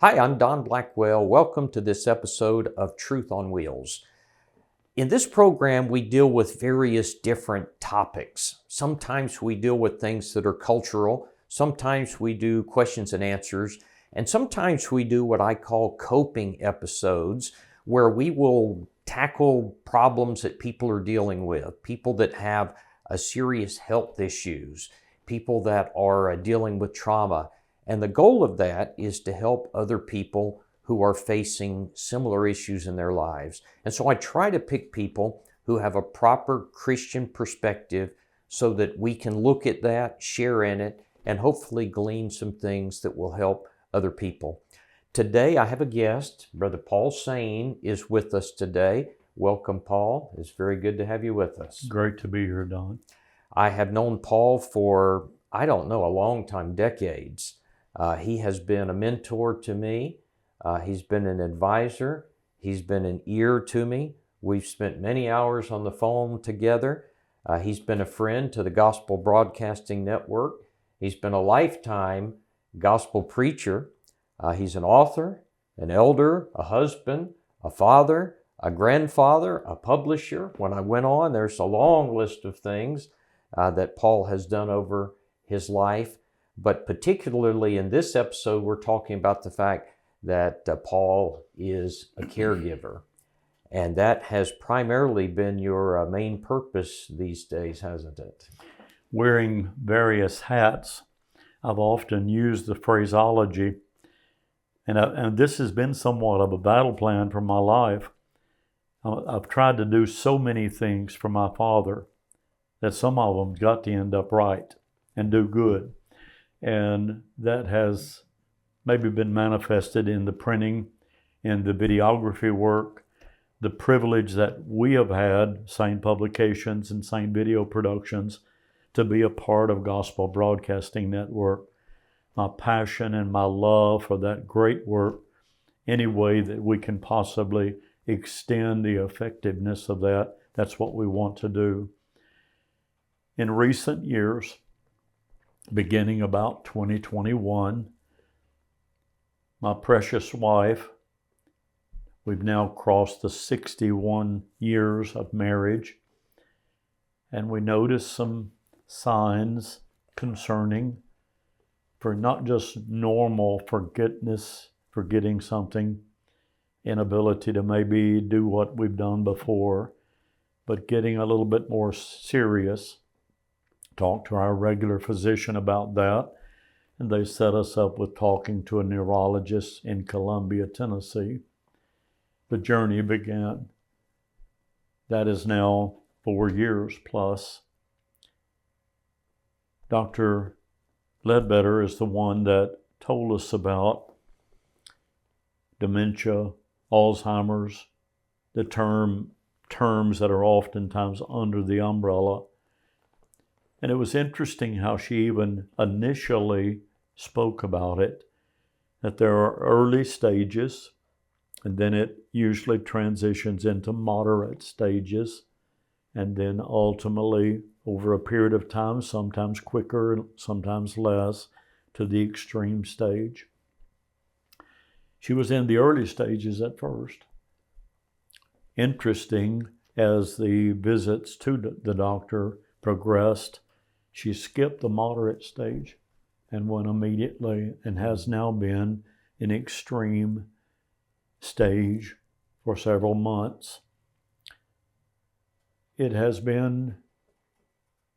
Hi, I'm Don Blackwell. Welcome to this episode of Truth on Wheels. In this program, we deal with various different topics. Sometimes we deal with things that are cultural. Sometimes we do questions and answers. And sometimes we do what I call coping episodes, where we will tackle problems that people are dealing with, people that have serious health issues, people that are dealing with trauma. And the goal of that is to help other people who are facing similar issues in their lives. And so I try to pick people who have a proper Christian perspective so that we can look at that, share in it, and hopefully glean some things that will help other people. Today I have a guest. Brother Paul Sain is with us today. Welcome, Paul. It's very good to have you with us. Great to be here, Don. I have known Paul for, a long time, decades. He has been a mentor to me. He's been an advisor. He's been an ear to me. We've spent many hours on the phone together. He's been a friend to the Gospel Broadcasting Network. He's been a lifetime gospel preacher. He's an author, an elder, a husband, a father, a grandfather, a publisher. When I went on, there's a long list of things that Paul has done over his life. But particularly in this episode, we're talking about the fact that Paul is a caregiver. And that has primarily been your main purpose these days, hasn't it? Wearing various hats, I've often used the phraseology, and this has been somewhat of a battle plan for my life. I've tried to do so many things for my father that some of them got to end up right and do good. And that has maybe been manifested in the printing, in the videography work, the privilege that we have had, Sain Publications and Sain Video Productions, to be a part of Gospel Broadcasting Network. My passion and my love for that great work, any way that we can possibly extend the effectiveness of that, that's what we want to do. In recent years, beginning about 2021, my precious wife, we've now crossed the 61 years of marriage, and we noticed some signs concerning for not just normal forgetting something, inability to maybe do what we've done before, but getting a little bit more serious. Talked to our regular physician about that, and they set us up with talking to a neurologist in Columbia, Tennessee. The journey began. That is now 4 years plus. Dr. Ledbetter is the one that told us about dementia, Alzheimer's, the terms that are oftentimes under the umbrella. And it was interesting how she even initially spoke about it, that there are early stages, and then it usually transitions into moderate stages, and then ultimately, over a period of time, sometimes quicker, sometimes less, to the extreme stage. She was in the early stages at first. Interesting, as the visits to the doctor progressed, she skipped the moderate stage and went immediately, and has now been in extreme stage for several months. It has been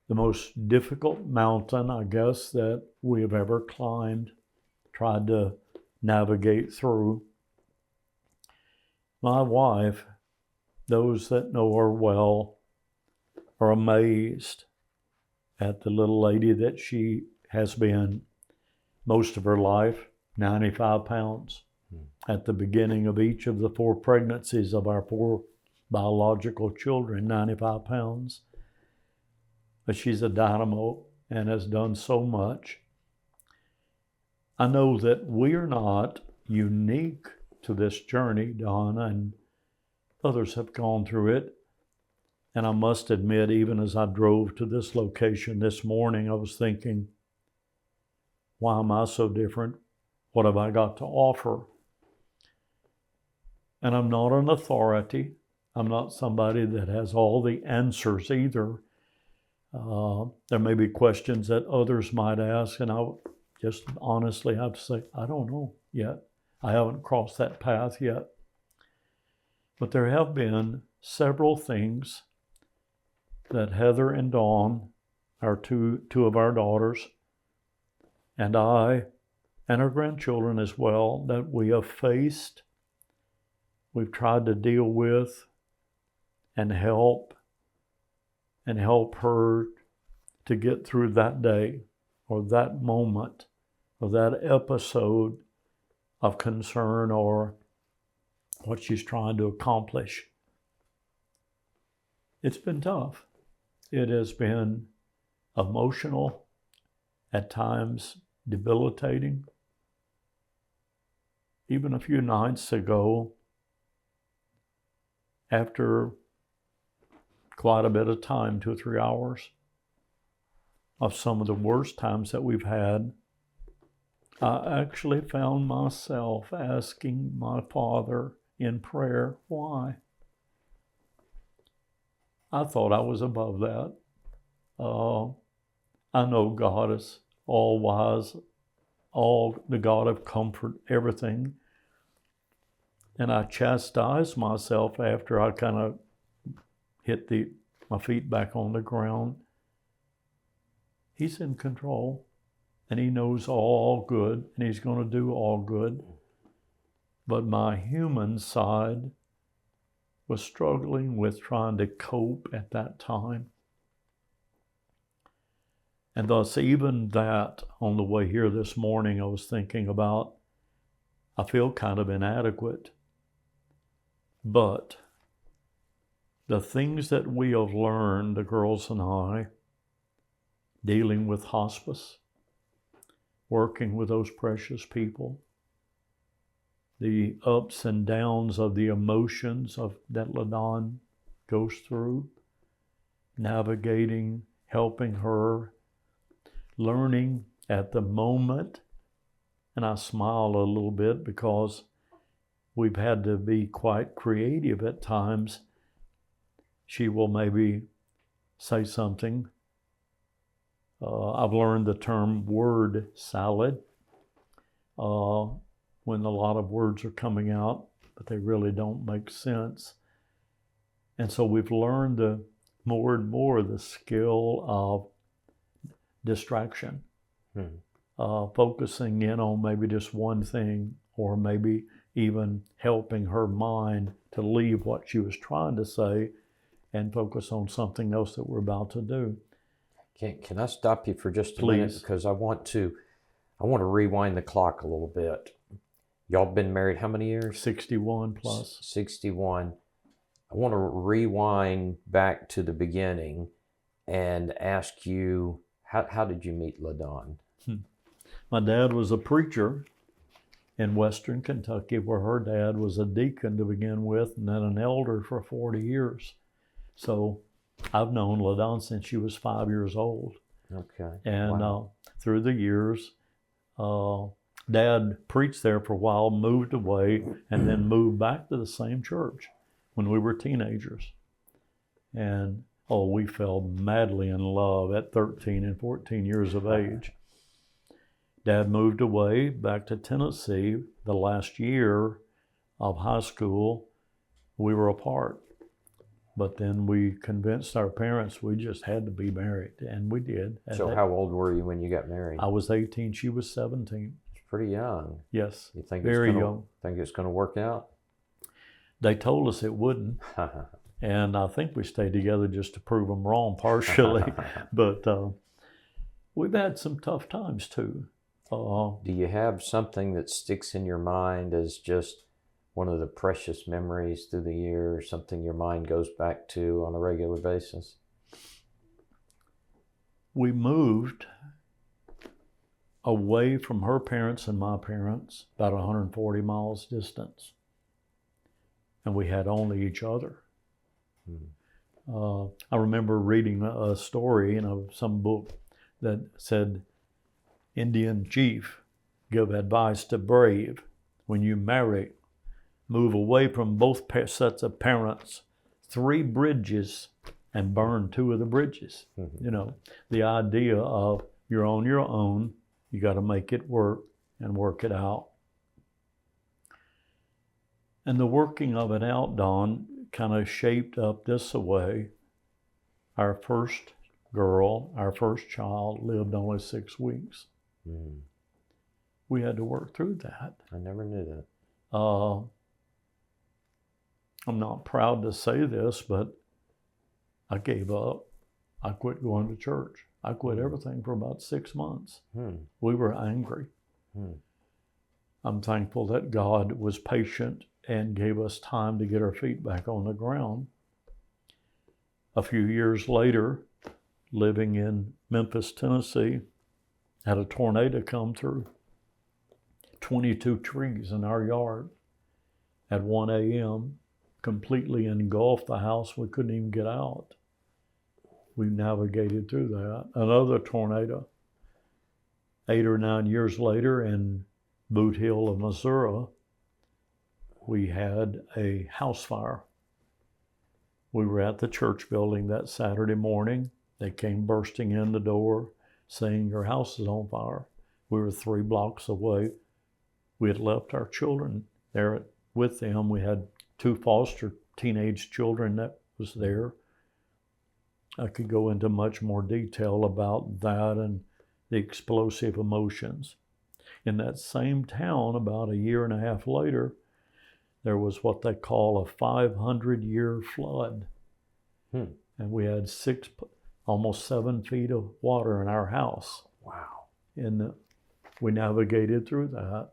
the most difficult mountain, I guess, that we have ever climbed, tried to navigate through. My wife, those that know her well, are amazed at the little lady that she has been most of her life, 95 pounds. At the beginning of each of the 4 pregnancies of our 4 biological children, 95 pounds. But she's a dynamo and has done so much. I know that we are not unique to this journey, Don, and others have gone through it. And I must admit, even as I drove to this location this morning, I was thinking, why am I so different? What have I got to offer? And I'm not an authority. I'm not somebody that has all the answers either. There may be questions that others might ask, and I just honestly have to say, I don't know yet. I haven't crossed that path yet. But there have been several things that Heather and Dawn, our two of our daughters, and I, and our grandchildren as well, that we have faced, we've tried to deal with and help her to get through that day or that moment or that episode of concern or what she's trying to accomplish. It's been tough. It has been emotional, at times debilitating. Even a few nights ago, after quite a bit of time, 2 or 3 hours, of some of the worst times that we've had, I actually found myself asking my Father in prayer, why? I thought I was above that. I know God is all wise, all the God of comfort, everything. And I chastised myself after I kind of hit my feet back on the ground. He's in control, and he knows all good, and he's going to do all good. But my human side was struggling with trying to cope at that time. And thus, even that, on the way here this morning, I was thinking about, I feel kind of inadequate. But the things that we have learned, the girls and I, dealing with hospice, working with those precious people, the ups and downs of the emotions that LaDon goes through, navigating, helping her, learning at the moment. And I smile a little bit because we've had to be quite creative at times. She will maybe say something. I've learned the term word salad when a lot of words are coming out, but they really don't make sense. And so we've learned more and more the skill of distraction, focusing in on maybe just one thing, or maybe even helping her mind to leave what she was trying to say and focus on something else that we're about to do. Can I stop you for just a Please. minute? Because I want to rewind the clock a little bit. Y'all been married how many years? 61 plus. 61. I want to rewind back to the beginning and ask you, how did you meet LaDon? My dad was a preacher in Western Kentucky, where her dad was a deacon to begin with, and then an elder for 40 years. So I've known LaDon since she was 5 years old. Okay. And wow. Through the years, Dad preached there for a while, moved away, and then moved back to the same church when we were teenagers. And we fell madly in love at 13 and 14 years of age. Dad moved away back to Tennessee. The last year of high school, we were apart. But then we convinced our parents we just had to be married, and we did. So how old were you when you got married? I was 18, she was 17. It's pretty young. Yes, You think very it's young. Think it's going to work out? They told us it wouldn't, and I think we stayed together just to prove them wrong partially. But we've had some tough times too. Do you have something that sticks in your mind as just one of the precious memories through the years, something your mind goes back to on a regular basis? We moved away from her parents and my parents, about 140 miles distance. And we had only each other. I remember reading a story in some book that said, Indian chief give advice to brave: when you marry, move away from both sets of parents, 3 bridges, and burn 2 of the bridges. Mm-hmm. You know, the idea of you're on your own, you got to make it work and work it out. And the working of it out, Don, kind of shaped up this way. Our first girl, our first child, lived only 6 weeks. Mm. We had to work through that. I never knew that. I'm not proud to say this, but I gave up. I quit going to church. I quit everything for about 6 months. We were angry. I'm thankful that God was patient and gave us time to get our feet back on the ground. A few years later, living in Memphis, Tennessee, had a tornado come through. 22 trees in our yard at 1 a.m. completely engulfed the house. We couldn't even get out. We navigated through that. Another tornado, 8 or 9 years later in Boot Hill of Missouri, we had a house fire. We were at the church building that Saturday morning. They came bursting in the door saying, "Your house is on fire." We were 3 blocks away. We had left our children there with them. We had 2 foster teenage children that was there. I could go into much more detail about that and the explosive emotions. In that same town, about a year and a half later, there was what they call a 500-year flood. And we had almost 7 feet of water in our house. Wow. And we navigated through that.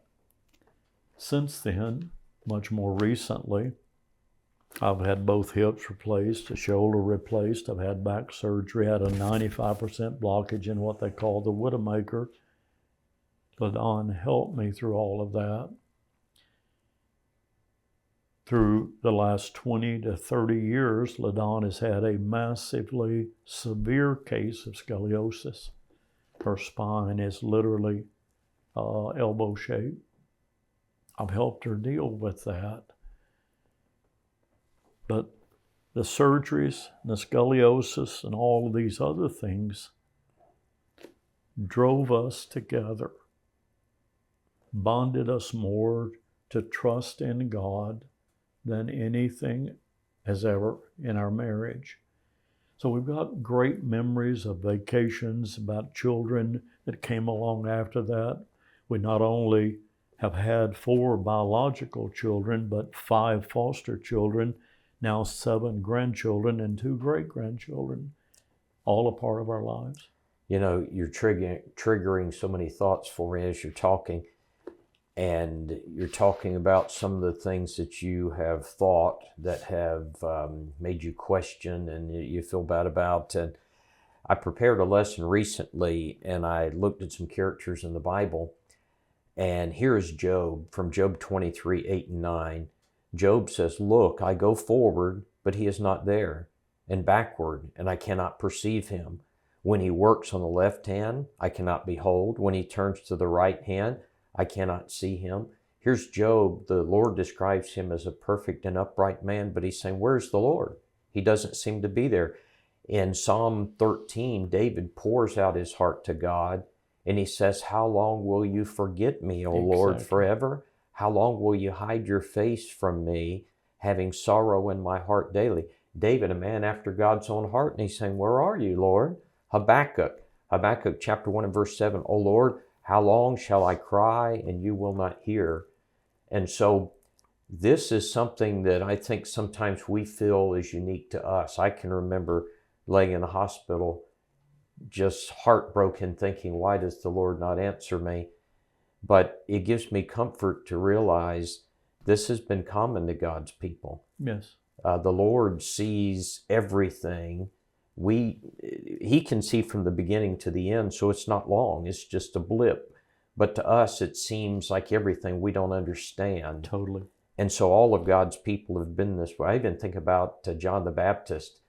Since then, much more recently, I've had both hips replaced, a shoulder replaced. I've had back surgery, had a 95% blockage in what they call the Widowmaker. LaDon helped me through all of that. Through the last 20 to 30 years, LaDon has had a massively severe case of scoliosis. Her spine is literally elbow-shaped. I've helped her deal with that. But the surgeries, the scoliosis, and all of these other things drove us together, bonded us more to trust in God than anything has ever in our marriage. So we've got great memories of vacations, about children that came along after that. We not only have had 4 biological children, but 5 foster children, now 7 grandchildren and 2 great-grandchildren, all a part of our lives. You know, you're triggering so many thoughts for me as you're talking. And you're talking about some of the things that you have thought that have made you question and you feel bad about. And I prepared a lesson recently and I looked at some characters in the Bible. And here is Job from Job 23, 8 and 9. Job says, "Look, I go forward, but he is not there, and backward, and I cannot perceive him. When he works on the left hand, I cannot behold. When he turns to the right hand, I cannot see him." Here's Job. The Lord describes him as a perfect and upright man, but he's saying, where's the Lord? He doesn't seem to be there. In Psalm 13, David pours out his heart to God, and he says, "How long will you forget me, O Lord, forever? How long will you hide your face from me, having sorrow in my heart daily?" David, a man after God's own heart, and he's saying, "Where are you, Lord?" Habakkuk chapter 1 and verse 7, "O Lord, how long shall I cry and you will not hear?" And so this is something that I think sometimes we feel is unique to us. I can remember laying in the hospital, just heartbroken, thinking, why does the Lord not answer me? But it gives me comfort to realize this has been common to God's people. Yes. The Lord sees everything. He can see from the beginning to the end, so it's not long. It's just a blip. But to us, it seems like everything we don't understand. Totally. And so all of God's people have been this way. I even think about John the Baptist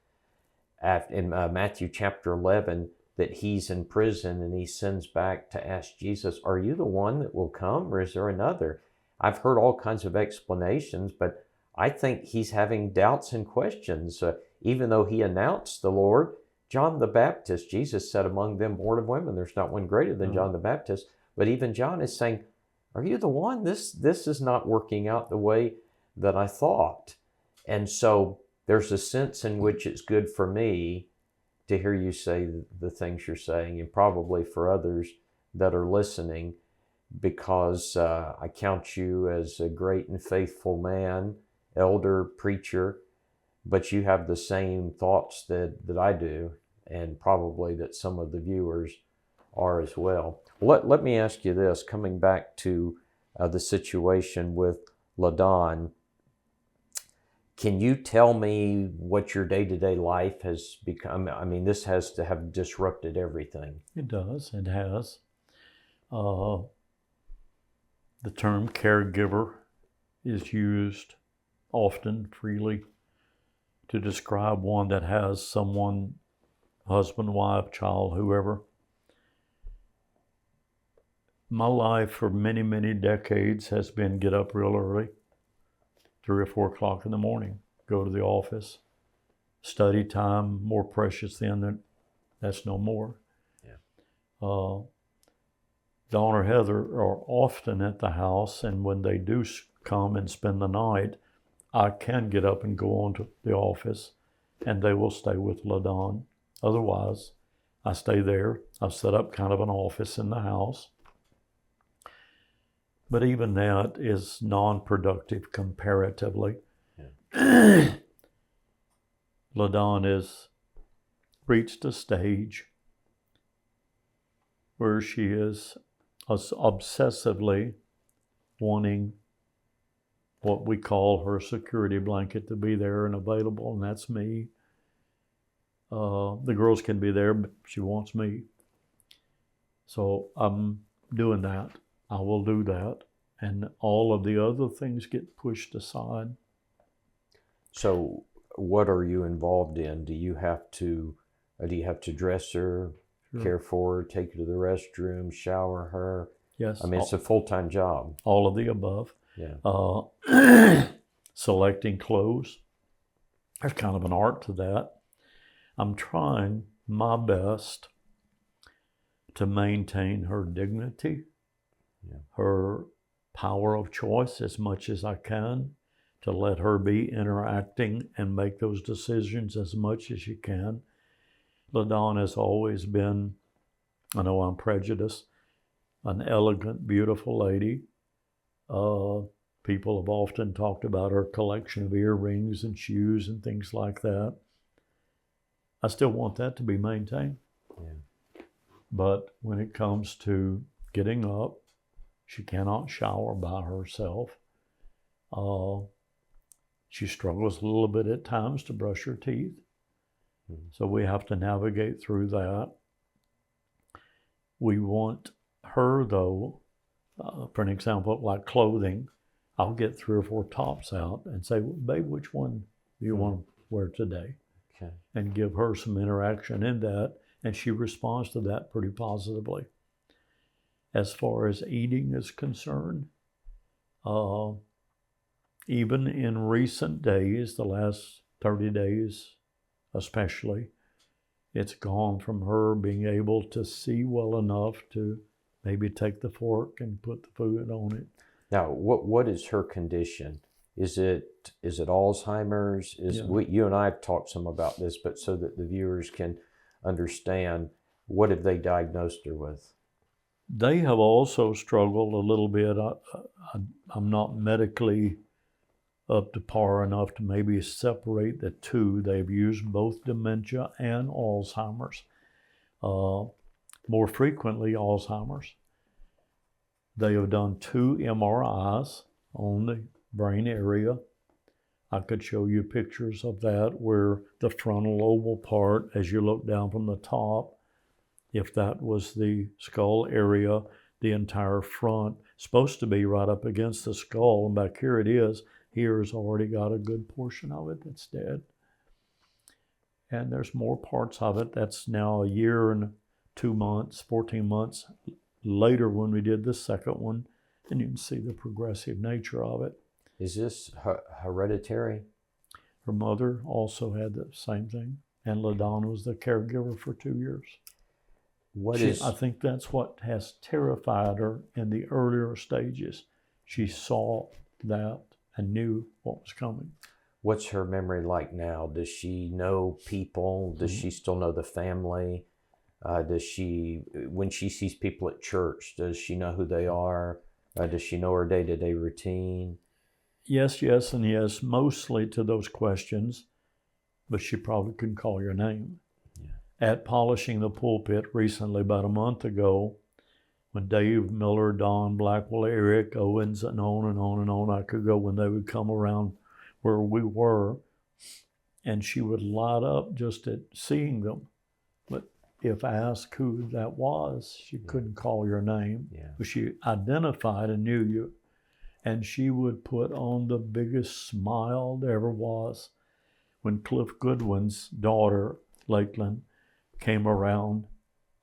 in Matthew chapter 11, that he's in prison and he sends back to ask Jesus, "Are you the one that will come, or is there another?" I've heard all kinds of explanations, but I think he's having doubts and questions. Even though he announced the Lord, John the Baptist, Jesus said, among them born of women, there's not one greater than John the Baptist. But even John is saying, are you the one? This is not working out the way that I thought. And so there's a sense in which it's good for me to hear you say the things you're saying, and probably for others that are listening, because I count you as a great and faithful man, elder, preacher, but you have the same thoughts that I do, and probably that some of the viewers are as well. Let me ask you this, coming back to the situation with LaDon. Can you tell me what your day-to-day life has become? I mean, this has to have disrupted everything. It does. It has. The term caregiver is used often, freely, to describe one that has someone, husband, wife, child, whoever. My life for many, many decades has been get up real early, 3 or 4 o'clock in the morning, go to the office, study time, more precious than that's no more. Yeah. Dawn or Heather are often at the house, and when they do come and spend the night, I can get up and go on to the office, and they will stay with LaDon. Otherwise, I stay there. I've set up kind of an office in the house. But even that is non-productive comparatively. Yeah. LaDon has reached a stage where she is obsessively wanting what we call her security blanket to be there and available, and that's me. The girls can be there, but she wants me. So I'm doing that. I will do that. And all of the other things get pushed aside. So what are you involved in? Do you have to dress her, sure, care for her, take her to the restroom, shower her? Yes. I mean, it's a full-time job. All of the above. Yeah. Selecting clothes. There's kind of an art to that. I'm trying my best to maintain her dignity, yeah, her power of choice as much as I can, to let her be interacting and make those decisions as much as she can. LaDon has always been, I know I'm prejudiced, an elegant, beautiful lady. People have often talked about her collection of earrings and shoes and things like that. I still want that to be maintained. Yeah. But when it comes to getting up, she cannot shower by herself. She struggles a little bit at times to brush her teeth. Mm-hmm. So we have to navigate through that. We want her, though, for an example, like clothing, I'll get 3 or 4 tops out and say, well, babe, which one do you want to wear today? Okay. And give her some interaction in that, and she responds to that pretty positively. As far as eating is concerned, even in recent days, the last 30 days especially, it's gone from her being able to see well enough to maybe take the fork and put the food on it. Now, what is her condition? Is it Alzheimer's? You and I have talked some about this, but so that the viewers can understand, what have they diagnosed her with? They have also struggled a little bit. I'm not medically up to par enough to maybe separate the two. They've used both dementia and Alzheimer's. More frequently, Alzheimer's. They have done 2 MRIs on the brain area. I could show you pictures of that where the frontal lobar part, as you look down from the top, if that was the skull area, the entire front, supposed to be right up against the skull, and back here it is. Here's already got a good portion of it that's dead. And there's more parts of it. That's now 1 year and 2 months, 14 months later when we did the second one. And you can see the progressive nature of it. Is this hereditary? Her mother also had the same thing. And LaDon was the caregiver for 2 years. I think that's what has terrified her in the earlier stages. She saw that and knew what was coming. What's her memory like now? Does she know people? Does she still know the family? When she sees people at church, does she know who they are? Does she know her day-to-day routine? Yes, yes, and yes, mostly to those questions, but she probably couldn't call your name. Yeah. At polishing the pulpit recently, about a month ago, when Dave Miller, Don Blackwell, Eric Owens, and on and on and on I could go, when they would come around where we were, and she would light up just at seeing them. But if asked who that was, she couldn't call your name. Yeah. But she identified and knew you. And she would put on the biggest smile there ever was when Cliff Goodwin's daughter, Lakeland, came around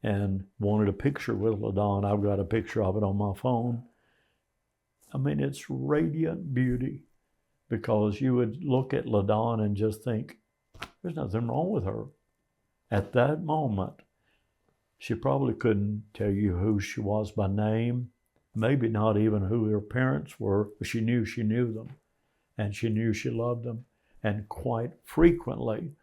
and wanted a picture with LaDon. I've got a picture of it on my phone. I mean, it's radiant beauty, because you would look at LaDon and just think, there's nothing wrong with her. At that moment, she probably couldn't tell you who she was by name, maybe not even who her parents were, but she knew them, and she knew she loved them. And quite frequently,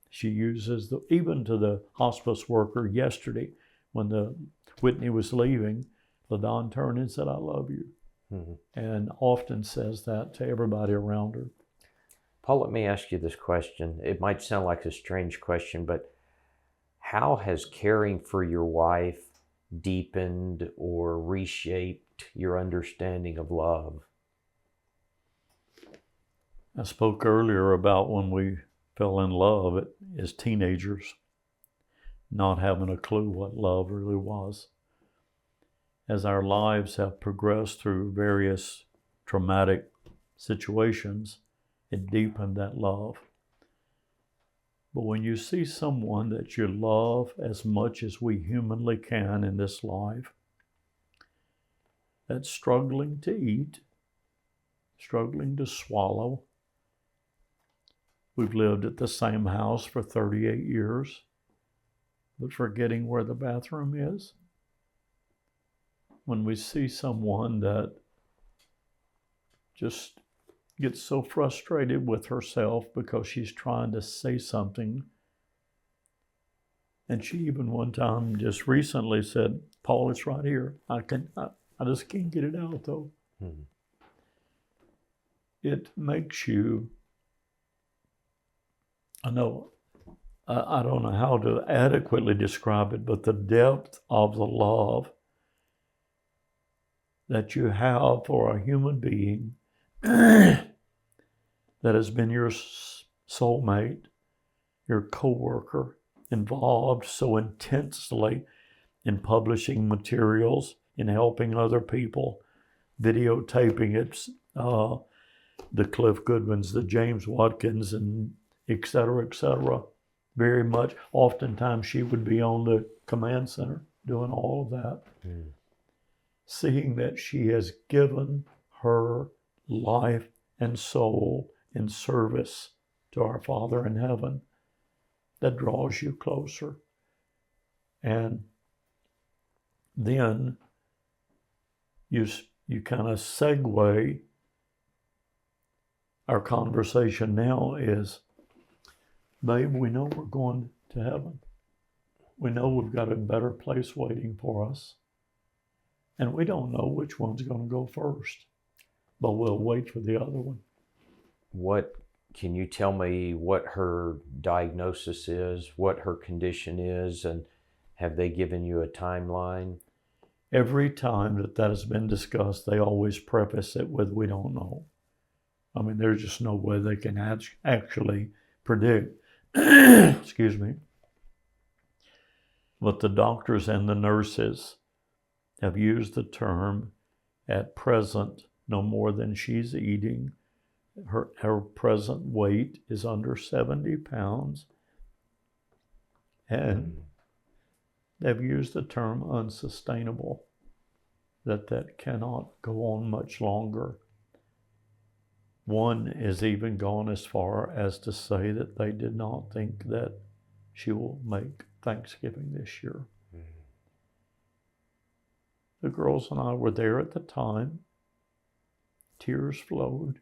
she uses even to the hospice worker yesterday, when Whitney was leaving, LaDon turned and said, "I love you." Mm-hmm. And often says that to everybody around her. Paul, let me ask you this question. It might sound like a strange question, but how has caring for your wife deepened or reshaped your understanding of love? I spoke earlier about when we fell in love as teenagers, not having a clue what love really was. As our lives have progressed through various traumatic situations, it deepened that love. But when you see someone that you love as much as we humanly can in this life, that's struggling to eat, struggling to swallow. We've lived at the same house for 38 years, but forgetting where the bathroom is. When we see someone that just gets so frustrated with herself because she's trying to say something. And she even one time just recently said, "Paul, it's right here. I just can't get it out though." Mm-hmm. It makes you, I don't know how to adequately describe it, but the depth of the love that you have for a human being that has been your soulmate, your coworker, involved so intensely in publishing materials, in helping other people, videotaping it, the Cliff Goodwins, the James Watkins, and et cetera, very much. Oftentimes she would be on the command center doing all of that. Mm. Seeing that she has given her life and soul in service to our Father in heaven, that draws you closer. And then you kind of segue. Our conversation now is, babe, we know we're going to heaven. We know we've got a better place waiting for us. And we don't know which one's going to go first, but we'll wait for the other one. Can you tell me what her diagnosis is, what her condition is, and have they given you a timeline? Every time that has been discussed, they always preface it with, "We don't know." I mean, there's just no way they can actually predict. Excuse me. But the doctors and the nurses have used the term, at present, no more than she's eating. Her present weight is under 70 pounds. And they've used the term unsustainable. that cannot go on much longer. One is even gone as far as to say that they did not think that she will make Thanksgiving this year. Mm-hmm. The girls and I were there at the time. Tears flowed.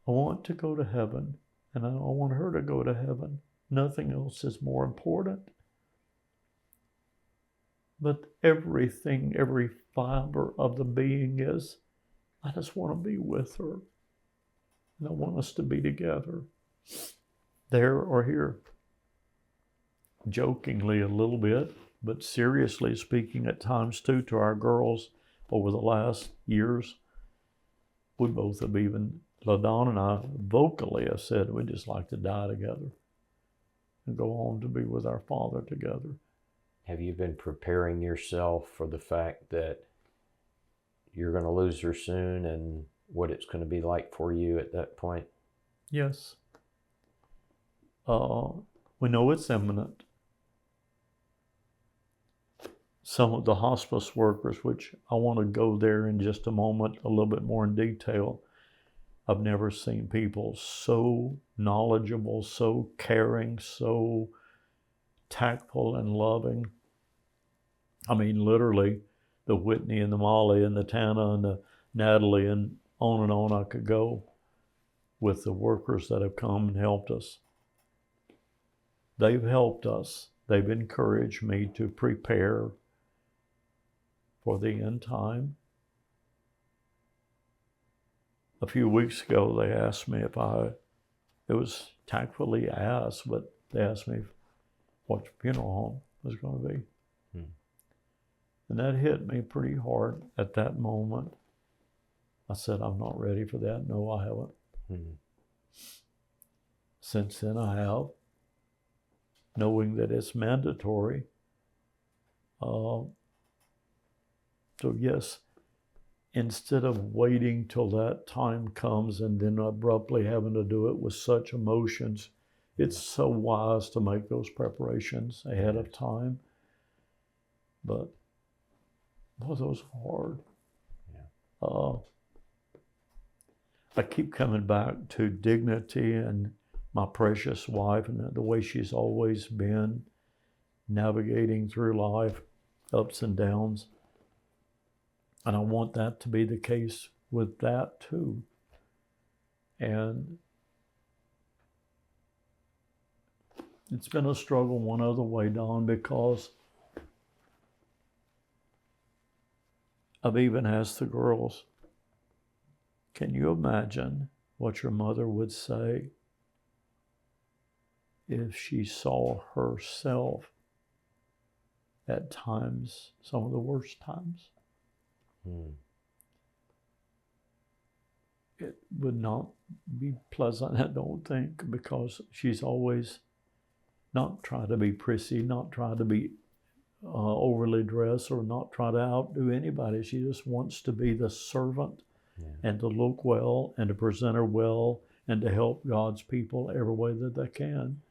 I want to go to heaven, and I want her to go to heaven. Nothing else is more important. But everything, every fiber of the being is, I just want to be with her. And I want us to be together, there or here. Jokingly a little bit, but seriously speaking at times too, to our girls over the last years, we both have even, LaDon and I vocally have said we'd just like to die together and go on to be with our Father together. Have you been preparing yourself for the fact that you're going to lose her soon and what it's going to be like for you at that point? Yes. We know it's imminent. Some of the hospice workers, which I want to go there in just a moment, a little bit more in detail. I've never seen people so knowledgeable, so caring, so tactful and loving. I mean, literally, the Whitney and the Molly and the Tana and the Natalie and on I could go with the workers that have come and helped us. They've helped us. They've encouraged me to prepare for the end time. A few weeks ago, they asked me it was tactfully asked, but they asked me what funeral home was going to be. And that hit me pretty hard at that moment. I said, I'm not ready for that. No, I haven't. Since then, I have, knowing that it's mandatory. So yes, instead of waiting till that time comes and then abruptly having to do it with such emotions, it's so wise to make those preparations ahead of time. But boy, those are hard. Yeah. I keep coming back to dignity and my precious wife and the way she's always been navigating through life, ups and downs. And I want that to be the case with that too. And it's been a struggle one other way, Don, because I've even asked the girls, can you imagine what your mother would say if she saw herself at times, some of the worst times? It would not be pleasant, I don't think, because she's always not tried to be prissy, not tried to be overly dressed or not try to outdo anybody. She just wants to be the servant and to look well and to present her well and to help God's people every way that they can.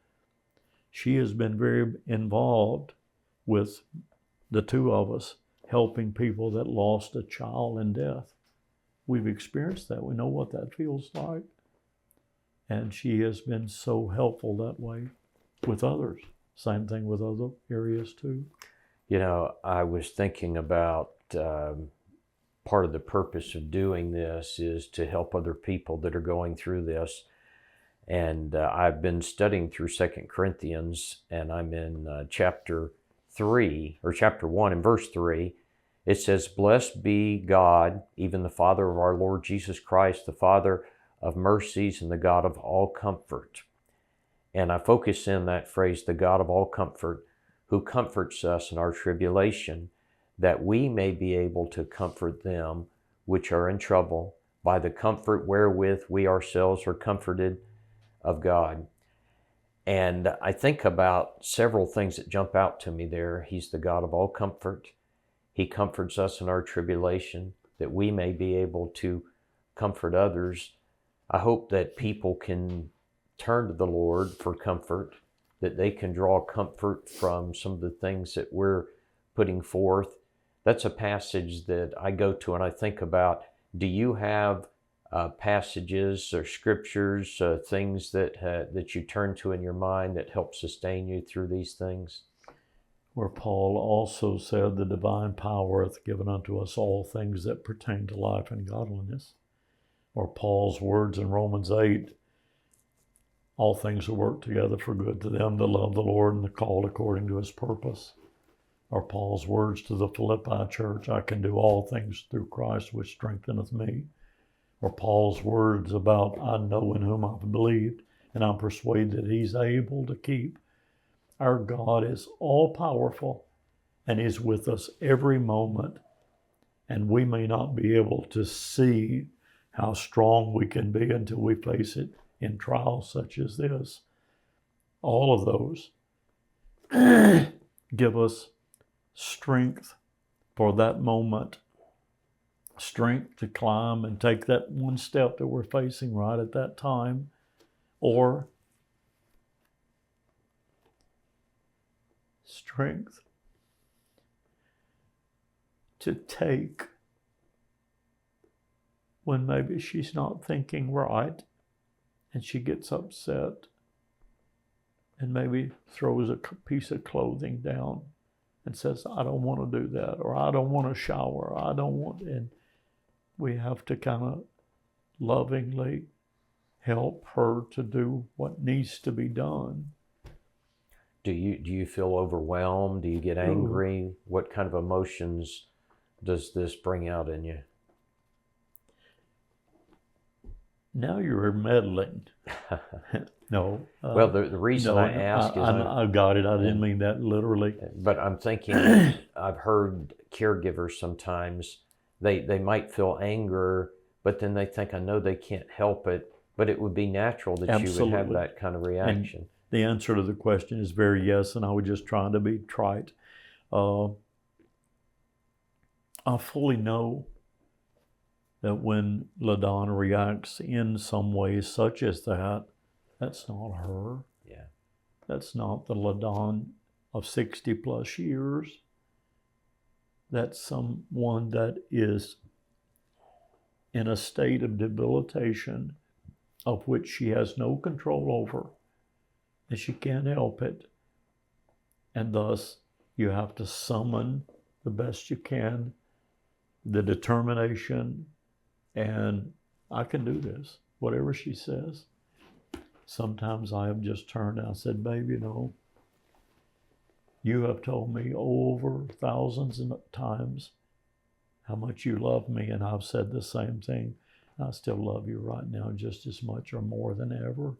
She has been very involved with the two of us, helping people that lost a child in death. We've experienced that. We know what that feels like. And she has been so helpful that way with others. Same thing with other areas too. You know, I was thinking about part of the purpose of doing this is to help other people that are going through this. And I've been studying through 2 Corinthians, and I'm in chapter 1 and verse 3. It says, "Blessed be God, even the Father of our Lord Jesus Christ, the Father of mercies and the God of all comfort." And I focus in that phrase, the God of all comfort, who comforts us in our tribulation, that we may be able to comfort them which are in trouble by the comfort wherewith we ourselves are comforted of God. And I think about several things that jump out to me there. He's the God of all comfort. He comforts us in our tribulation, that we may be able to comfort others. I hope that people can turn to the Lord for comfort, that they can draw comfort from some of the things that we're putting forth. That's a passage that I go to and I think about. Do you have passages or scriptures, things that you turn to in your mind that help sustain you through these things? Where Paul also said, the divine power hath given unto us all things that pertain to life and godliness. Or Paul's words in Romans 8, all things will work together for good to them that love the Lord and are called according to his purpose. Or Paul's words to the Philippi church, I can do all things through Christ which strengtheneth me. Or Paul's words about, I know in whom I've believed, and I'm persuaded that he's able to keep. Our God is all powerful and is with us every moment. And we may not be able to see how strong we can be until we face it in trials such as this. All of those give us strength for that moment, strength to climb and take that one step that we're facing right at that time, or strength to take when maybe she's not thinking right and she gets upset and maybe throws a piece of clothing down and says, I don't want to do that, or I don't want to shower, I don't want, and we have to kind of lovingly help her to do what needs to be done. Do you feel overwhelmed? Do you get angry? What kind of emotions does this bring out in you? Now you're meddling. No. Well, the reason no, I ask is... I got it. I didn't mean that literally. But I'm thinking, I've heard caregivers sometimes, they might feel anger, but then they think, I know they can't help it, but it would be natural that you would have that kind of reaction. And the answer to the question is very yes, and I was just trying to be trite. I fully know that when LaDon reacts in some way such as that, that's not her. Yeah. That's not the LaDon of 60 plus years. That's someone that is in a state of debilitation of which she has no control over, and she can't help it. And thus, you have to summon the best you can, the determination, and I can do this, whatever she says. Sometimes I have just turned and I said, babe, you have told me over thousands of times how much you love me, and I've said the same thing. I still love you right now just as much or more than ever.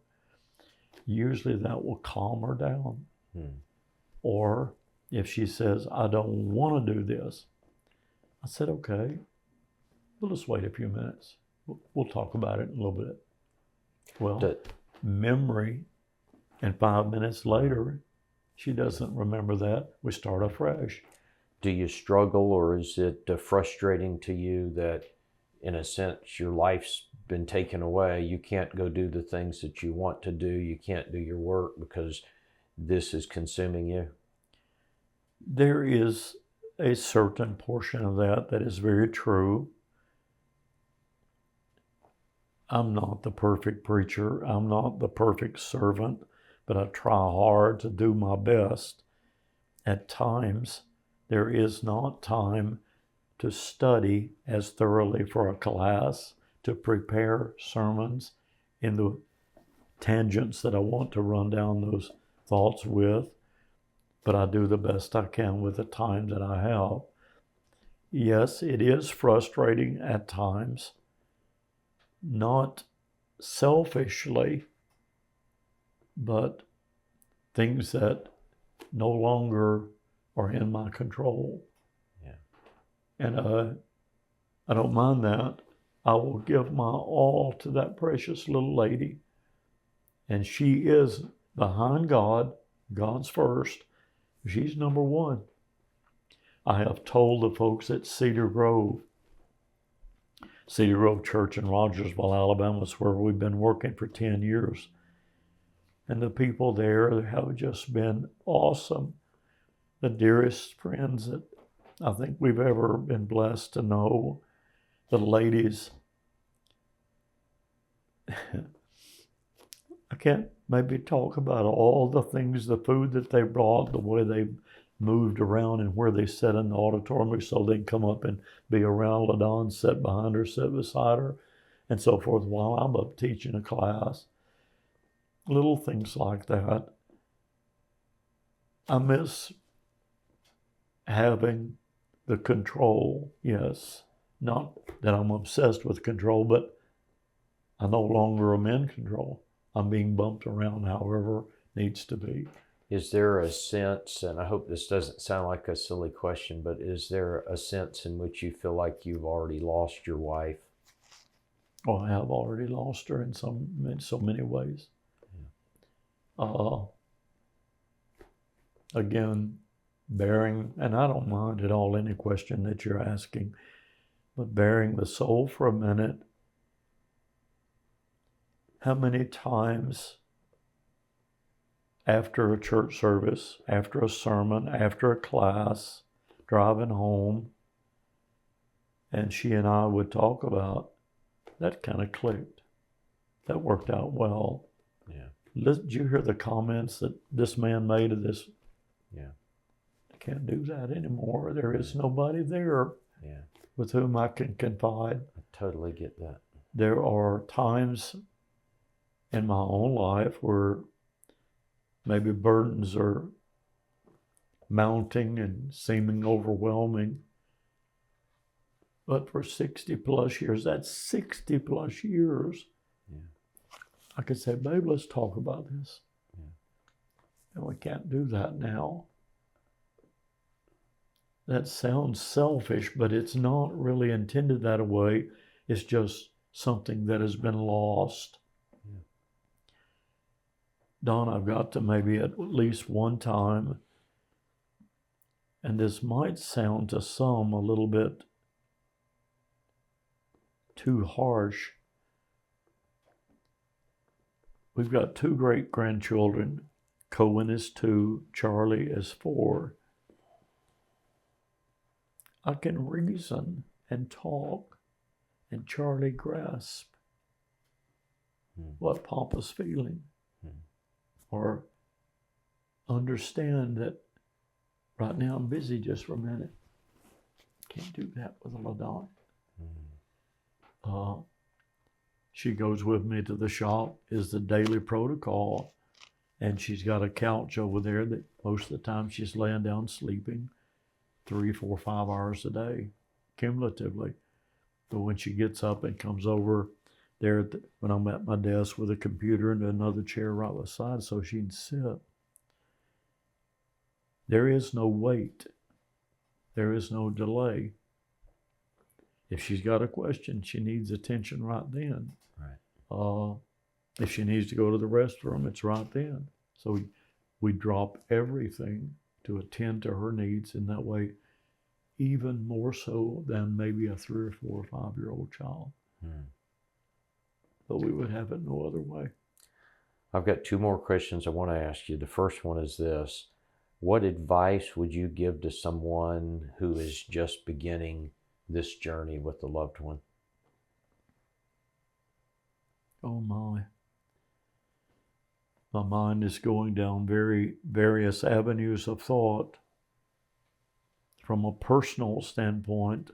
Usually that will calm her down. Or if she says, I don't want to do this, I said, okay, we'll just wait a few minutes. We'll talk about it in a little bit. Well, memory, and 5 minutes later, she doesn't remember that. We start afresh. Do you struggle, or is it frustrating to you that, in a sense, your life's been taken away? You can't go do the things that you want to do. You can't do your work because this is consuming you? There is a certain portion of that is very true. I'm not the perfect preacher. I'm not the perfect servant, but I try hard to do my best. At times, there is not time to study as thoroughly for a class, to prepare sermons in the tangents that I want to run down those thoughts with, but I do the best I can with the time that I have. Yes, it is frustrating at times, not selfishly, but things that no longer are in my control. Yeah. And I don't mind that. I will give my all to that precious little lady. And she is behind God. God's first. She's number one. I have told the folks at Cedar Grove Church in Rogersville, Alabama, is where we've been working for 10 years. And the people there have just been awesome. the dearest friends that I think we've ever been blessed to know. The ladies, I can't maybe talk about all the things, the food that they brought, the way they moved around and where they sat in the auditorium so they can come up and be around LaDon, sit behind her, sit beside her, and so forth while I'm up teaching a class. Little things like that. I miss having the control, yes. Not that I'm obsessed with control, but I no longer am in control. I'm being bumped around however needs to be. Is there a sense, and I hope this doesn't sound like a silly question, but is there a sense in which you feel like you've already lost your wife? Well, I have already lost her in so many ways. Yeah. Again, bearing, and I don't mind at all any question that you're asking, but bearing the soul for a minute. How many times after a church service, after a sermon, after a class, driving home, and she and I would talk about, that kind of clicked. That worked out well. Yeah. Did you hear the comments that this man made of this? Yeah. I can't do that anymore. There is nobody there with whom I can confide. I totally get that. There are times in my own life where maybe burdens are mounting and seeming overwhelming. But for 60 plus years, that's 60 plus years, I could say, babe, let's talk about this. And we can't do that now. That sounds selfish, but it's not really intended that way. It's just something that has been lost. Don, I've got to maybe at least one time, and this might sound to some a little bit too harsh. We've got 2 great grandchildren. Cohen is 2, Charlie is 4. I can reason and talk, and Charlie grasp what Papa's feeling, or understand that right now I'm busy just for a minute. Can't do that with a LaDon. She goes with me to the shop, is the daily protocol, and she's got a couch over there that most of the time she's laying down sleeping 3, 4, 5 hours a day, cumulatively. But when she gets up and comes over there, when I'm at my desk with a computer and another chair right beside so she can sit, there is no wait. There is no delay. If she's got a question, she needs attention right then. Right. If she needs to go to the restroom, it's right then. So we drop everything to attend to her needs in that way, even more so than maybe a 3 or 4 or 5-year-old child. But we would have it no other way. I've got 2 more questions I want to ask you. The first one is this: what advice would you give to someone who is just beginning this journey with a loved one? Oh my. My mind is going down various avenues of thought. From a personal standpoint,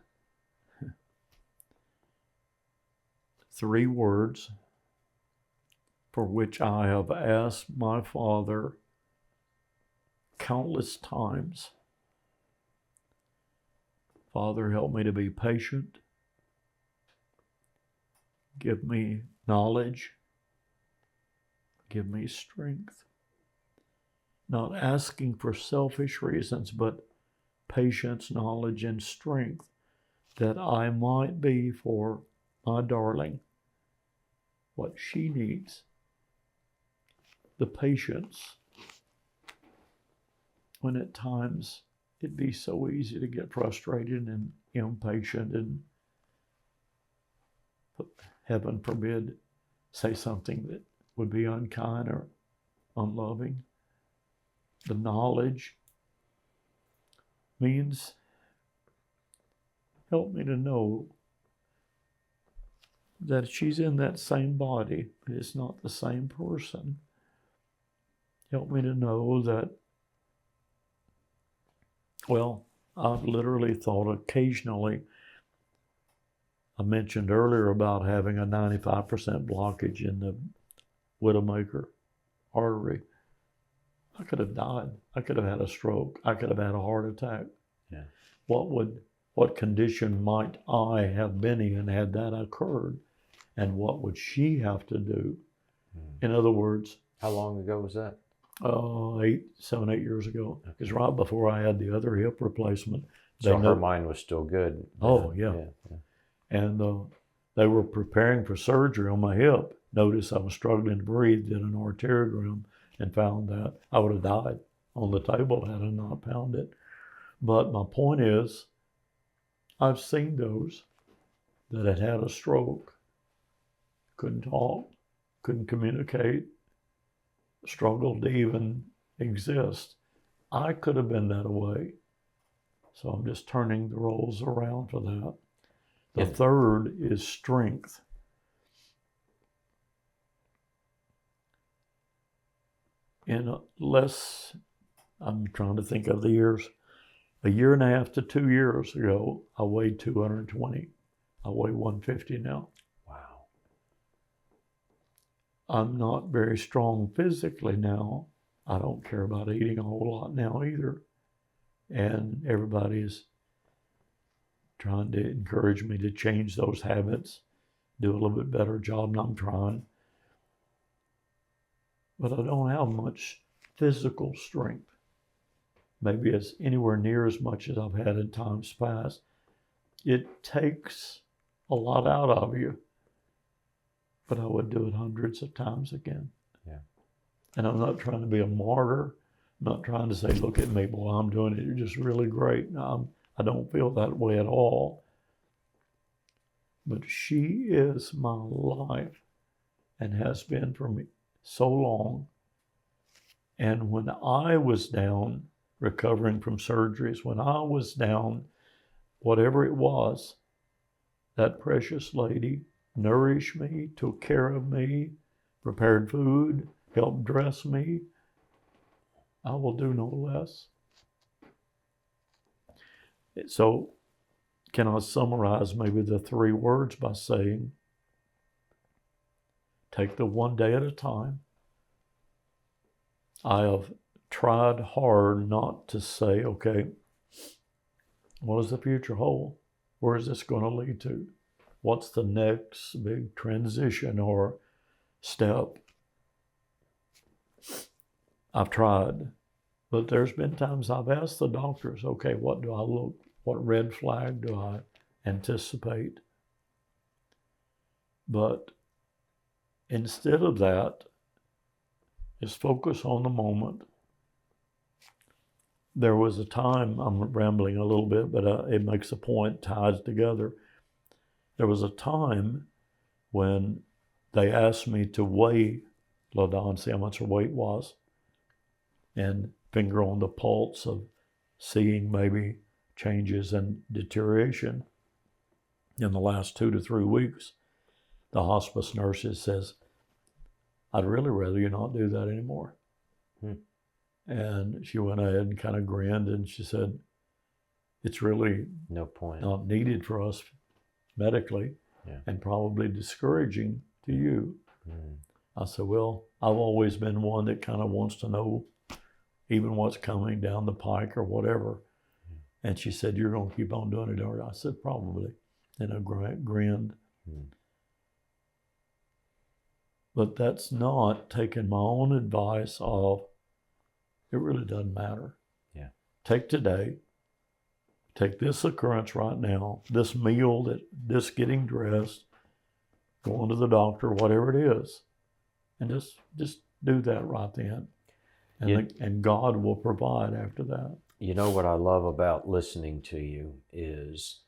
3 words for which I have asked my Father countless times. Father, help me to be patient. Give me knowledge. Give me strength. Not asking for selfish reasons, but patience, knowledge, and strength that I might be for my darling what she needs. The patience when at times it'd be so easy to get frustrated and impatient and, heaven forbid, say something that would be unkind or unloving. The knowledge means help me to know that she's in that same body, but it's not the same person. Help me to know that, well, I've literally thought occasionally, I mentioned earlier about having a 95% blockage in the Widowmaker artery. I could have died. I could have had a stroke. I could have had a heart attack. Yeah. What condition might I have been in had that occurred? And what would she have to do? In other words, how long ago was that? 7, 8 years ago. It was right before I had the other hip replacement. So her mind was still good. Oh, yeah. And they were preparing for surgery on my hip. Notice I was struggling to breathe, did an arteriogram, and found that I would have died on the table had I not found it. But my point is, I've seen those that had had a stroke, couldn't talk, couldn't communicate, struggled to even exist. I could have been that way. So I'm just turning the roles around for that. The third is strength. I'm trying to think of the years, a year and a half to 2 years ago, I weighed 220. I weigh 150 now. Wow. I'm not very strong physically now. I don't care about eating a whole lot now either. And everybody's trying to encourage me to change those habits, do a little bit better job, and I'm trying. But I don't have much physical strength. Maybe it's anywhere near as much as I've had in times past. It takes a lot out of you, but I would do it hundreds of times again. Yeah. And I'm not trying to be a martyr. I'm not trying to say, look at me, boy, I'm doing it. You're just really great. No, I don't feel that way at all. But she is my life and has been for me so long. And when I was down, recovering from surgeries, when I was down, whatever it was, that precious lady nourished me, took care of me, prepared food, helped dress me. I will do no less. So, can I summarize maybe the 3 words by saying, take the one day at a time. I have tried hard not to say, okay, what does the future hold? Where is this going to lead to? What's the next big transition or step? I've tried, but there's been times I've asked the doctors, okay, what do I look, what red flag do I anticipate? But instead of that, is focus on the moment. There was a time, I'm rambling a little bit, but it makes a point, ties together. There was a time when they asked me to weigh LaDon, see how much her weight was, and finger on the pulse of seeing maybe changes and deterioration. In the last 2 to 3 weeks, the hospice nurses says, I'd really rather you not do that anymore. And she went ahead and kind of grinned and she said, it's really no point, not needed for us medically, and probably discouraging to you. I said, well, I've always been one that kind of wants to know even what's coming down the pike or whatever. And she said, you're going to keep on doing it, or I said, probably. And I grinned. But that's not taking my own advice of, it really doesn't matter. Yeah. Take today, take this occurrence right now, this meal, this getting dressed, going to the doctor, whatever it is, and just do that right then. And God will provide after that. You know what I love about listening to you is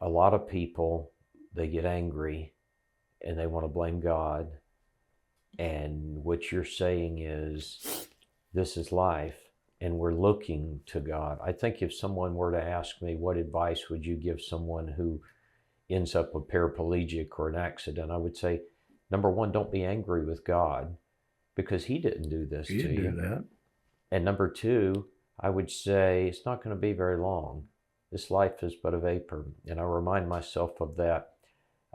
a lot of people, they get angry and they want to blame God. And what you're saying is, this is life. and we're looking to God. I think if someone were to ask me, what advice would you give someone who ends up a paraplegic or an accident, I would say, number one, don't be angry with God because he didn't do this to you. He didn't do that. And number two, I would say it's not going to be very long. This life is but a vapor. And I remind myself of that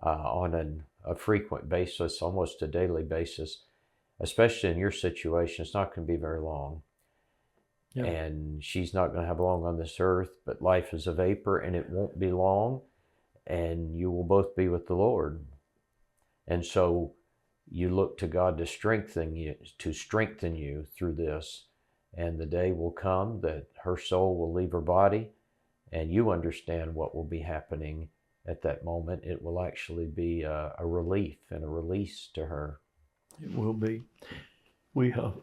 on a frequent basis, almost a daily basis, especially in your situation. It's not going to be very long. Yeah. And she's not going to have long on this earth, but life is a vapor and it won't be long, and you will both be with the Lord. And so you look to God to strengthen you through this. And the day will come that her soul will leave her body, and you understand what will be happening at that moment. It will actually be a relief and a release to her. It will be. We have,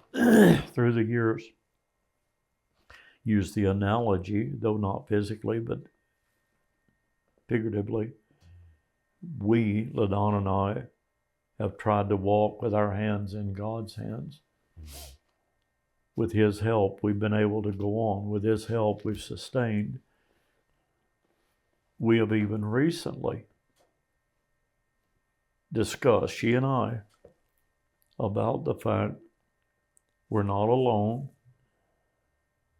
through the years, used the analogy, though not physically, but figuratively. We, LaDon and I, have tried to walk with our hands in God's hands. Mm-hmm. With his help, we've been able to go on. With his help, we've sustained. We have even recently discussed, she and I, about the fact we're not alone.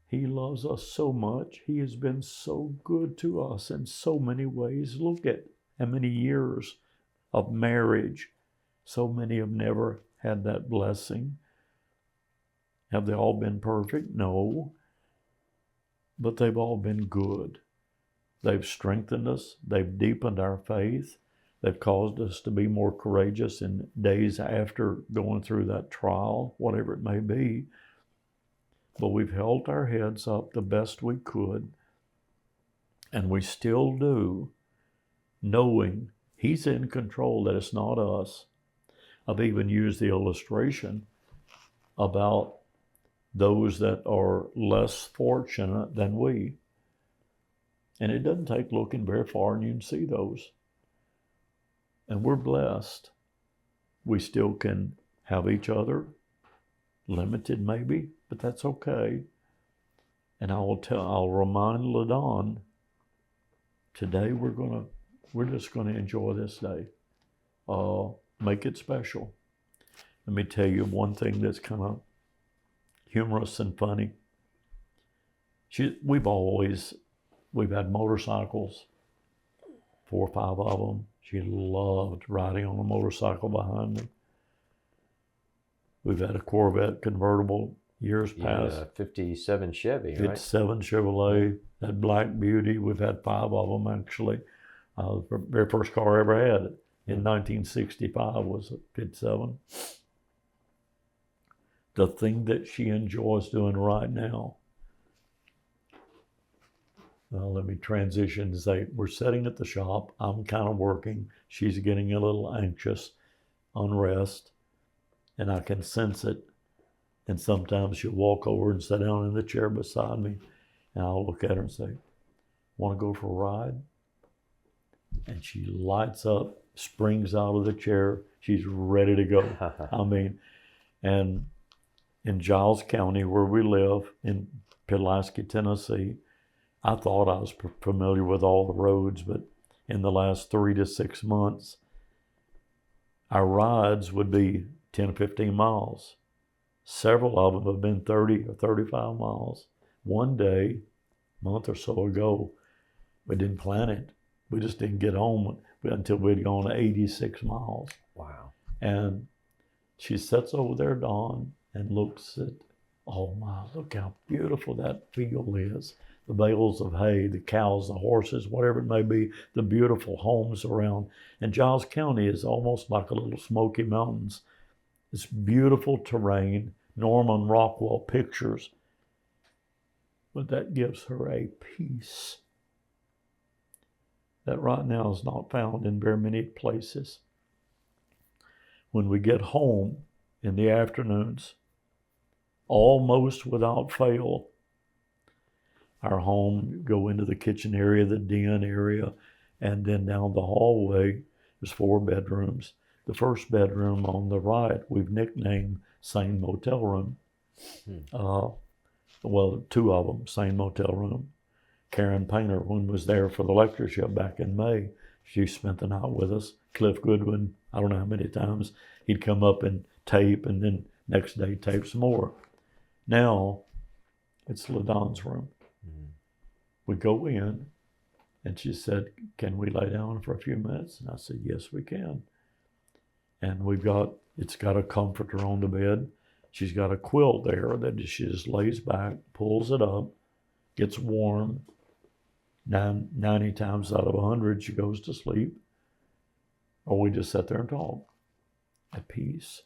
He loves us so much. He has been so good to us in so many ways. Look at how many years of marriage. So many have never had that blessing. Have they all been perfect? No. But they've all been good. They've strengthened us. They've deepened our faith. They've caused us to be more courageous in days after going through that trial, whatever it may be. But we've held our heads up the best we could, and we still do, knowing he's in control, that it's not us. I've even used the illustration about those that are less fortunate than we. And it doesn't take looking very far and you can see those. And we're blessed. We still can have each other, limited maybe, but that's okay. And I'll remind LaDon, today we're just gonna enjoy this day. Make it special. Let me tell you one thing that's kind of humorous and funny. We've had motorcycles, 4 or 5 of them. She loved riding on a motorcycle behind me. We've had a Corvette convertible years past. 57 Chevy, right? 57 Chevrolet, that Black Beauty. We've had 5 of them actually. The very first car I ever had in 1965 was a 57. The thing that she enjoys doing right now, let me transition to say, we're sitting at the shop. I'm kind of working. She's getting a little anxious, unrest, and I can sense it. And sometimes she'll walk over and sit down in the chair beside me, and I'll look at her and say, want to go for a ride? And she lights up, springs out of the chair. She's ready to go. And in Giles County, where we live, in Pulaski, Tennessee, I thought I was familiar with all the roads, but in the last 3 to 6 months, our rides would be 10 or 15 miles. Several of them have been 30 or 35 miles. One day, a month or so ago, we didn't plan it. We just didn't get home until we'd gone 86 miles. Wow. And she sits over there, Dawn, and looks at, oh my, look how beautiful that field is. The bales of hay, the cows, the horses, whatever it may be, the beautiful homes around. And Giles County is almost like a little Smoky Mountains. It's beautiful terrain, Norman Rockwell pictures. But that gives her a peace that right now is not found in very many places. When we get home in the afternoons, almost without fail, our home, go into the kitchen area, the den area, and then down the hallway, there's 4 bedrooms. The first bedroom on the right, we've nicknamed Sain Motel Room. well, two of them, same motel room. Karen Painter, one was there for the lectureship back in May. She spent the night with us. Cliff Goodwin, I don't know how many times, he'd come up and tape, and then next day tape some more. Now, it's LaDon's room. Mm-hmm. We go in, and she said, "Can we lay down for a few minutes?" And I said, "Yes, we can." And it's got a comforter on the bed. She's got a quilt there that she just lays back, pulls it up, gets warm. 90 times out of 100, she goes to sleep. Or we just sit there and talk at peace.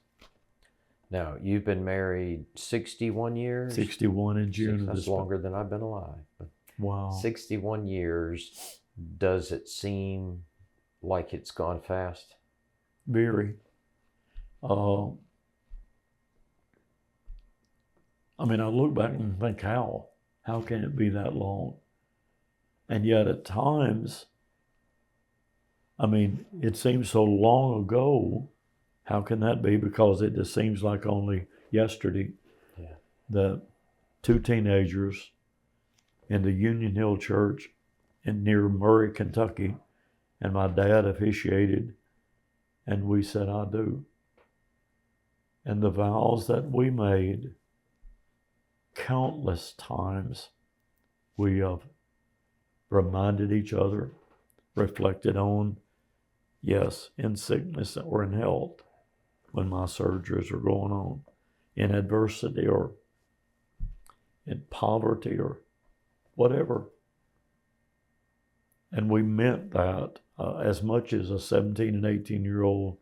Now, you've been married 61 years? 61 in June. That's longer than I've been alive. But wow. 61 years. Does it seem like it's gone fast? Very. I look back and think, how can it be that long? And yet at times, it seems so long ago. How can that be? Because it just seems like only yesterday that two teenagers in the Union Hill Church near Murray, Kentucky, and my dad officiated, and we said, "I do." And the vows that we made, countless times, we have reminded each other, reflected on, yes, in sickness or in health, when my surgeries are going on, in adversity or in poverty or whatever. And we meant that as much as a 17 and 18-year-old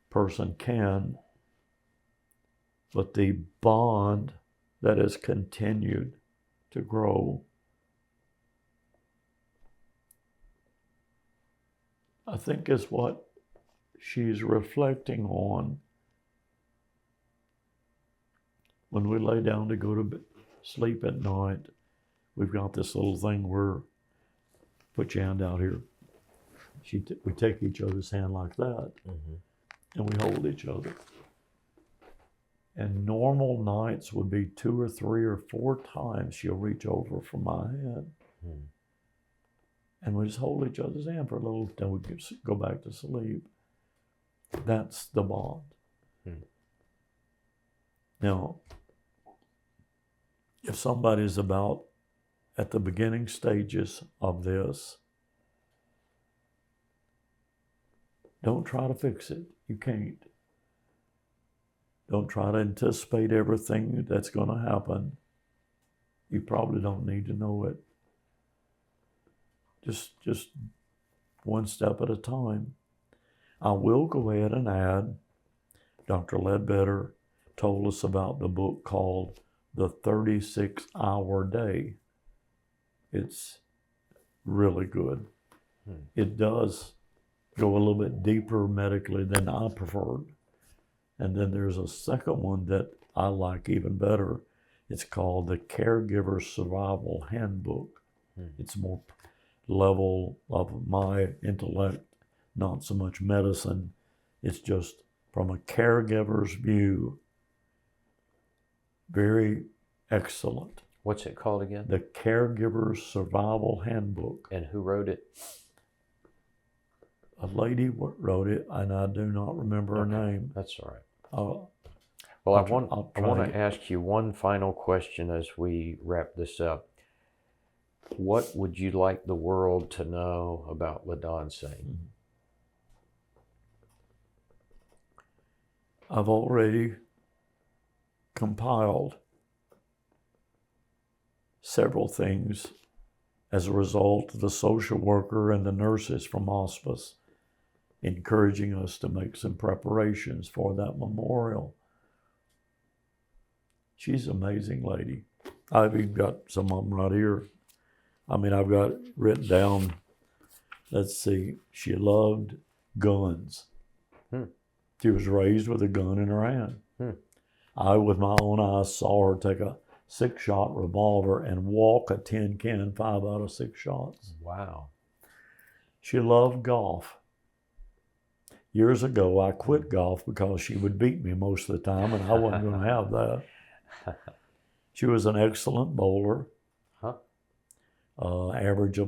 person can, but the bond that has continued to grow, I think, is what she's reflecting on when we lay down to go to sleep at night. We've got this little thing where, put your hand out here. We take each other's hand like that, and we hold each other. And normal nights would be 2 or 3 or 4 times she'll reach over for my hand. And we just hold each other's hand for a little, then we go back to sleep. That's the bond. Now, if somebody's about at the beginning stages of this, don't try to fix it. You can't. Don't try to anticipate everything that's going to happen. You probably don't need to know it. Just one step at a time. I will go ahead and add, Dr. Ledbetter told us about the book called The 36-Hour Day. It's really good. It does go a little bit deeper medically than I preferred. And then there's a second one that I like even better. It's called the Caregiver Survival Handbook. It's more level of my intellect, not so much medicine. It's just from a caregiver's view. Very excellent. What's it called again? The Caregiver Survival Handbook. And who wrote it? A lady wrote it, and I do not remember her name. That's all right. Well, I want to ask you one final question as we wrap this up. What would you like the world to know about LaDon Sain? I've already compiled several things as a result of the social worker and the nurses from hospice encouraging us to make some preparations for that memorial. She's an amazing lady. I've even got some of them right here. I've got written down, let's see, she loved guns. She was raised with a gun in her hand. I, with my own eyes, saw her take a 6-shot revolver and walk a tin can 5 out of 6 shots. Wow. She loved golf. Years ago, I quit golf because she would beat me most of the time, and I wasn't going to have that. She was an excellent bowler. Huh? Average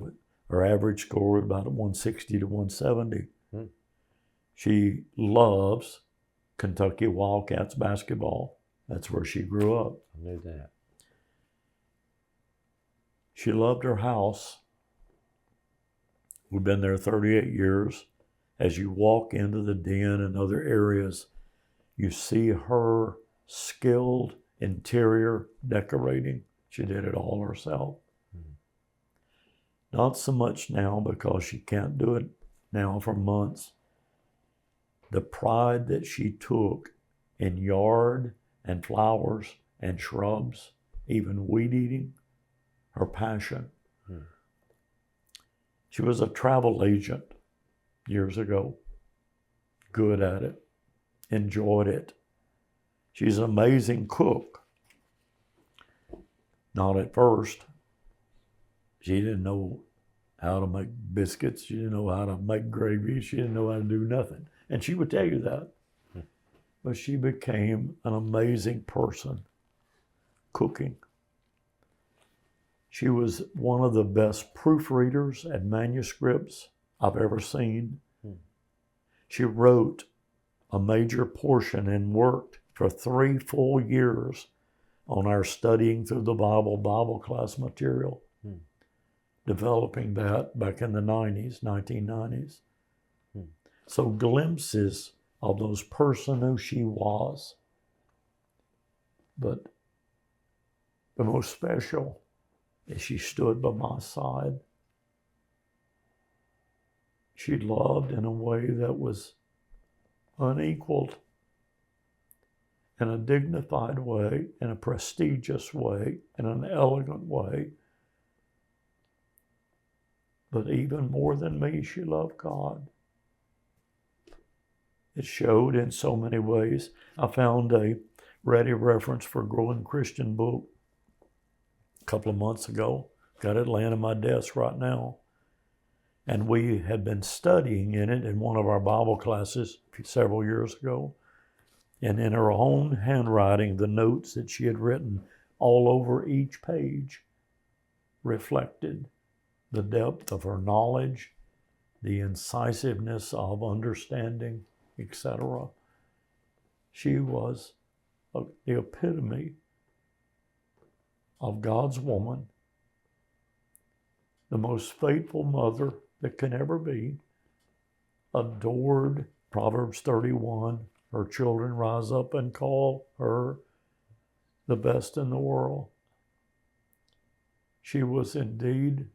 score was about 160 to 170. Hmm. She loves Kentucky Wildcats basketball. That's where she grew up. I knew that. She loved her house. We've been there 38 years. As you walk into the den and other areas, you see her skilled interior decorating. She did it all herself. Not so much now because she can't do it now for months. The pride that she took in yard and flowers and shrubs, even weed eating, her passion. She was a travel agent years ago, good at it, enjoyed it. She's an amazing cook. Not at first. She didn't know how to make biscuits. She didn't know how to make gravy. She didn't know how to do nothing. And she would tell you that. But she became an amazing person cooking. She was one of the best proofreaders and manuscripts I've ever seen. She wrote a major portion and worked for 3 full years on our studying through the Bible class material, developing that back in the 1990s. So glimpses of those person who she was. But the most special is she stood by my side. She loved in a way that was unequaled, in a dignified way, in a prestigious way, in an elegant way. But even more than me, she loved God. It showed in so many ways. I found a ready reference for Growing Christian book a couple of months ago. Got it laying on my desk right now. And we had been studying in it in one of our Bible classes several years ago. And in her own handwriting, the notes that she had written all over each page reflected the depth of her knowledge, the incisiveness of understanding, etc. She was the epitome of God's woman, the most faithful mother that can ever be, adored. Proverbs 31, her children rise up and call her the best in the world. She was indeed,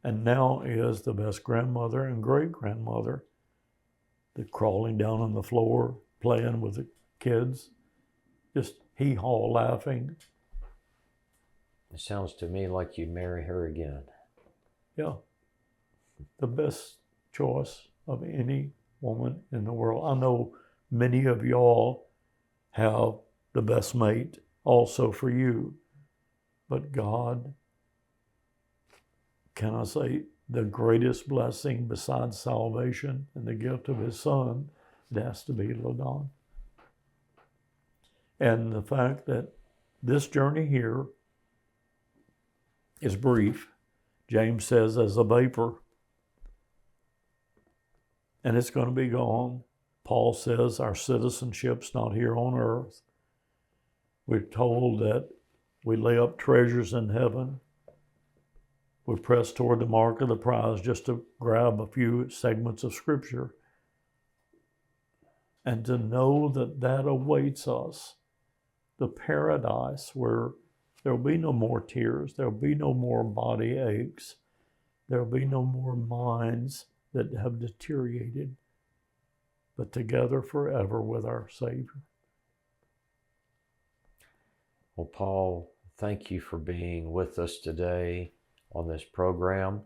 and now is, the best grandmother and great-grandmother. The crawling down on the floor, playing with the kids, just hee-haw laughing. It sounds to me like you'd marry her again. Yeah. The best choice of any woman in the world. I know many of y'all have the best mate also for you, but God, can I say, the greatest blessing besides salvation and the gift of his son, it has to be LaDon. And the fact that this journey here is brief, James says, as a vapor, and it's going to be gone. Paul says our citizenship's not here on earth. We're told that we lay up treasures in heaven. We press toward the mark of the prize, just to grab a few segments of scripture. And to know that that awaits us, the paradise where there'll be no more tears, there'll be no more body aches, there'll be no more minds that have deteriorated, but together forever with our Savior. Well, Paul, thank you for being with us today on this program.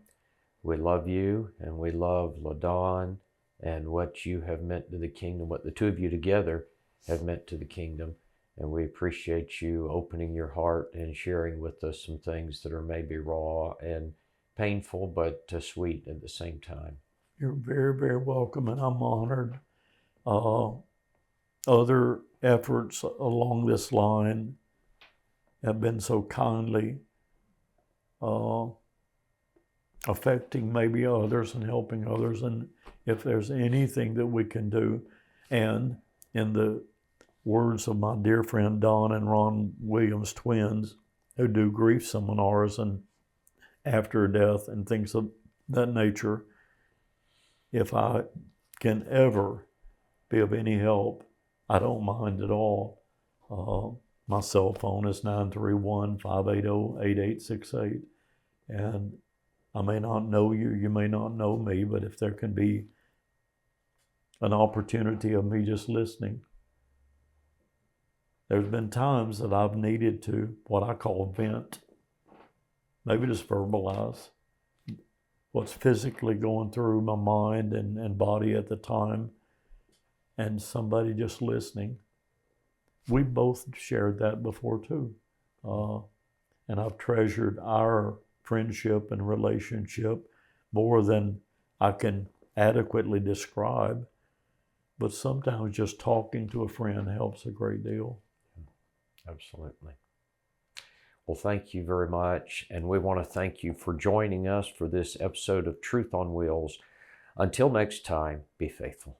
We love you, and we love LaDon and what you have meant to the kingdom, what the two of you together have meant to the kingdom. And we appreciate you opening your heart and sharing with us some things that are maybe raw and painful, but sweet at the same time. You're very, very welcome, and I'm honored. Other efforts along this line have been so kindly affecting maybe others and helping others. And if there's anything that we can do, and in the words of my dear friend Don and Ron Williams, twins, who do grief seminars and after death and things of that nature, if I can ever be of any help, I don't mind at all. My cell phone is 931-580-8868. And I may not know you, you may not know me, but if there can be an opportunity of me just listening. There's been times that I've needed to, what I call vent, maybe just verbalize what's physically going through my mind and body at the time, and somebody just listening. We both shared that before too. And I've treasured our friendship and relationship more than I can adequately describe. But sometimes just talking to a friend helps a great deal. Absolutely. Well, thank you very much. And we want to thank you for joining us for this episode of Truth on Wheels. Until next time, be faithful.